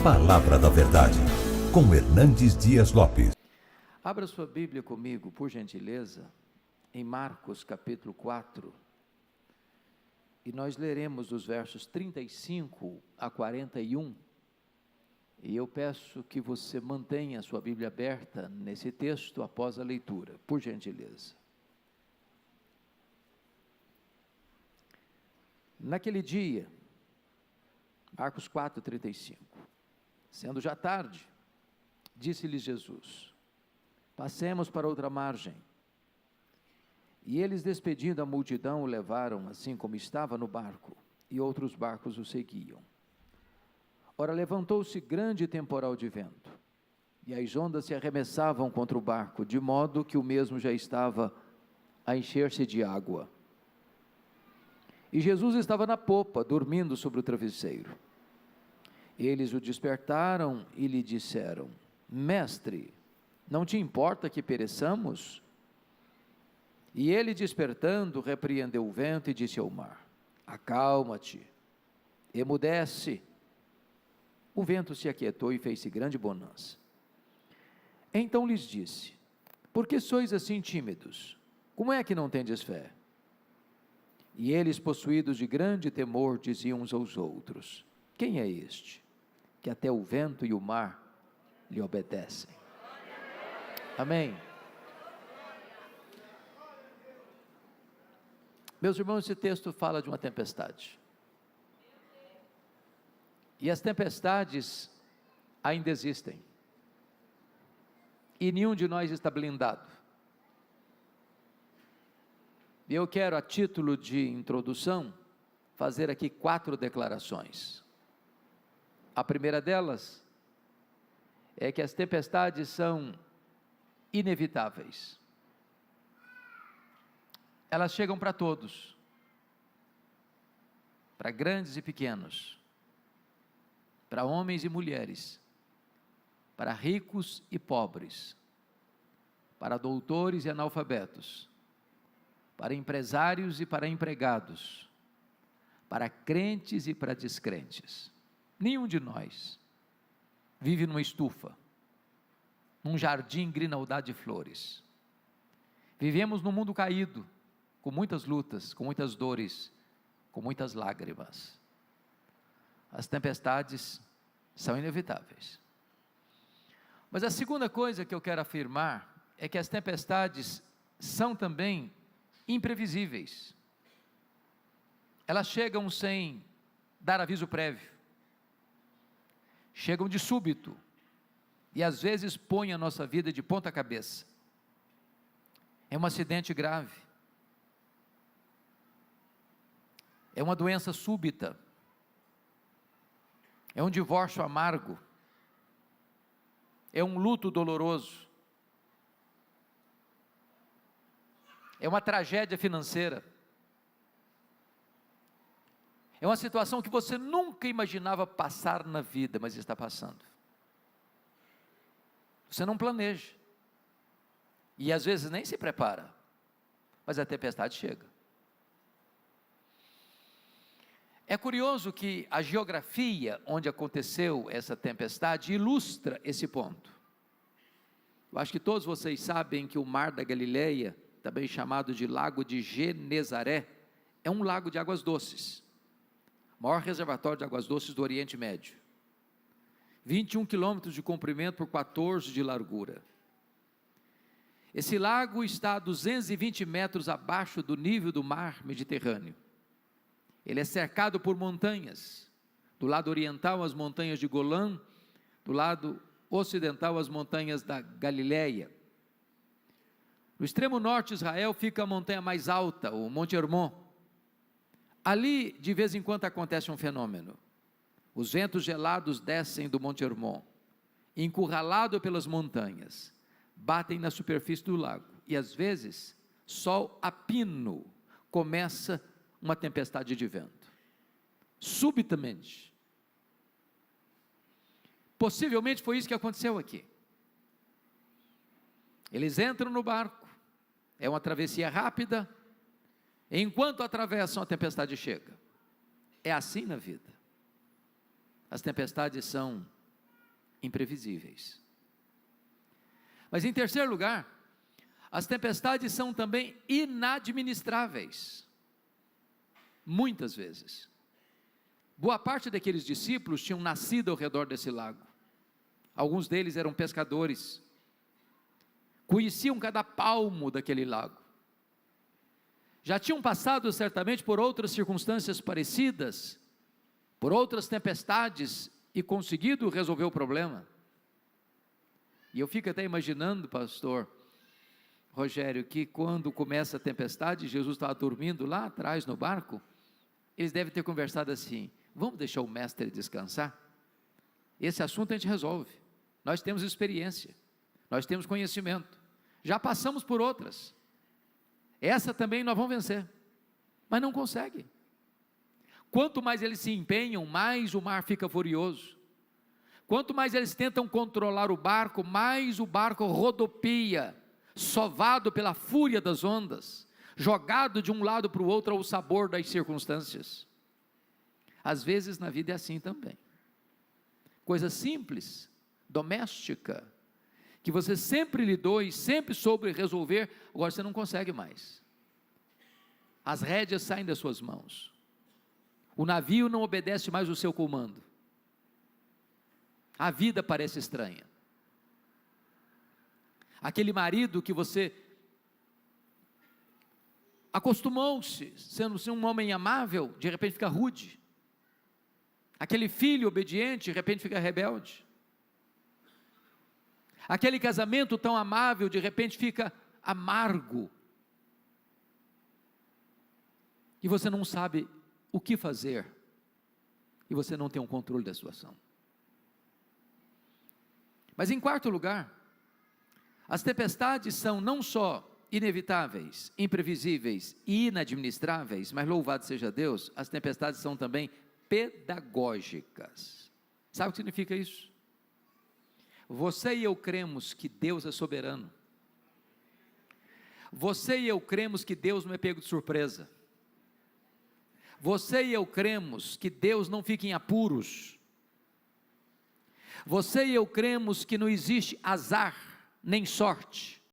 Palavra da Verdade, com Hernandes Dias Lopes. Abra sua Bíblia comigo, por gentileza, em Marcos capítulo 4, e nós leremos os versos 35 a 41, e eu peço que você mantenha a sua Bíblia aberta nesse texto após a leitura, por gentileza. Naquele dia, Marcos 4, 35, sendo já tarde, disse-lhes Jesus: passemos para outra margem. E eles, despedindo a multidão, o levaram assim como estava no barco, e outros barcos o seguiam. Ora, levantou-se grande temporal de vento, e as ondas se arremessavam contra o barco, de modo que o mesmo já estava a encher-se de água. E Jesus estava na popa, dormindo sobre o travesseiro. Eles o despertaram e lhe disseram: Mestre, não te importa que pereçamos? E ele, despertando, repreendeu o vento e disse ao mar: acalma-te, emudece. O vento se aquietou e fez-se grande bonança. Então lhes disse: por que sois assim tímidos? Como é que não tendes fé? E eles, possuídos de grande temor, diziam uns aos outros: quem é este, que até o vento e o mar lhe obedecem? Amém. Meus irmãos, esse texto fala de uma tempestade. E as tempestades ainda existem. E nenhum de nós está blindado. E eu quero, a título de introdução, fazer aqui 4 declarações. A primeira delas é que as tempestades são inevitáveis. Elas chegam para todos, para grandes e pequenos, para homens e mulheres, para ricos e pobres, para doutores e analfabetos, para empresários e para empregados, para crentes e para descrentes. Nenhum de nós vive numa estufa, num jardim grinaldado de flores. Vivemos num mundo caído, com muitas lutas, com muitas dores, com muitas lágrimas. As tempestades são inevitáveis. Mas a segunda coisa que eu quero afirmar é que as tempestades são também imprevisíveis. Elas chegam sem dar aviso prévio, chegam de súbito, e às vezes põem a nossa vida de ponta cabeça. É um acidente grave, é uma doença súbita, é um divórcio amargo, é um luto doloroso, é uma tragédia financeira, é uma situação que você nunca imaginava passar na vida, mas está passando. Você não planeja, e às vezes nem se prepara, mas a tempestade chega. É curioso que a geografia onde aconteceu essa tempestade ilustra esse ponto. Eu acho que todos vocês sabem que o Mar da Galileia, também chamado de Lago de Genezaré, é um lago de águas doces, maior reservatório de águas doces do Oriente Médio. 21 quilômetros de comprimento por 14 de largura. Esse lago está a 220 metros abaixo do nível do mar Mediterrâneo. Ele é cercado por montanhas, do lado oriental as montanhas de Golã, do lado ocidental as montanhas da Galileia. No extremo norte de Israel fica a montanha mais alta, o Monte Hermon. Ali de vez em quando acontece um fenômeno. Os ventos gelados descem do Monte Hermon, encurralado pelas montanhas, batem na superfície do lago, e às vezes, sol a pino, começa uma tempestade de vento, subitamente. Possivelmente foi isso que aconteceu aqui. Eles entram no barco, é uma travessia rápida, enquanto atravessam a tempestade chega. É assim na vida. As tempestades são imprevisíveis. Mas em terceiro lugar, as tempestades são também inadministráveis, muitas vezes. Boa parte daqueles discípulos tinham nascido ao redor desse lago, alguns deles eram pescadores, conheciam cada palmo daquele lago, já tinham passado certamente por outras circunstâncias parecidas, por outras tempestades e conseguido resolver o problema. E eu fico até imaginando, pastor Rogério, que quando começa a tempestade, Jesus estava dormindo lá atrás no barco, eles devem ter conversado assim: vamos deixar o mestre descansar? Esse assunto a gente resolve, nós temos experiência, nós temos conhecimento, já passamos por outras, essa também nós vamos vencer, mas não consegue. Quanto mais eles se empenham, mais o mar fica furioso, quanto mais eles tentam controlar o barco, mais o barco rodopia, sovado pela fúria das ondas, jogado de um lado para o outro ao sabor das circunstâncias. Às vezes na vida é assim também, coisa simples, doméstica, que você sempre lidou e sempre soube resolver, agora você não consegue mais, as rédeas saem das suas mãos, o navio não obedece mais o seu comando, a vida parece estranha. Aquele marido que você acostumou-se, sendo um homem amável, de repente fica rude. Aquele filho obediente, de repente fica rebelde. Aquele casamento tão amável, de repente fica amargo. E você não sabe o que fazer. E você não tem um controle da situação. Mas em quarto lugar, as tempestades são não só inevitáveis, imprevisíveis e inadministráveis, mas louvado seja Deus, as tempestades são também pedagógicas. Sabe o que significa isso? Você e eu cremos que Deus é soberano. Você e eu cremos que Deus não é pego de surpresa. Você e eu cremos que Deus não fica em apuros. Você e eu cremos que não existe azar, nem sorte.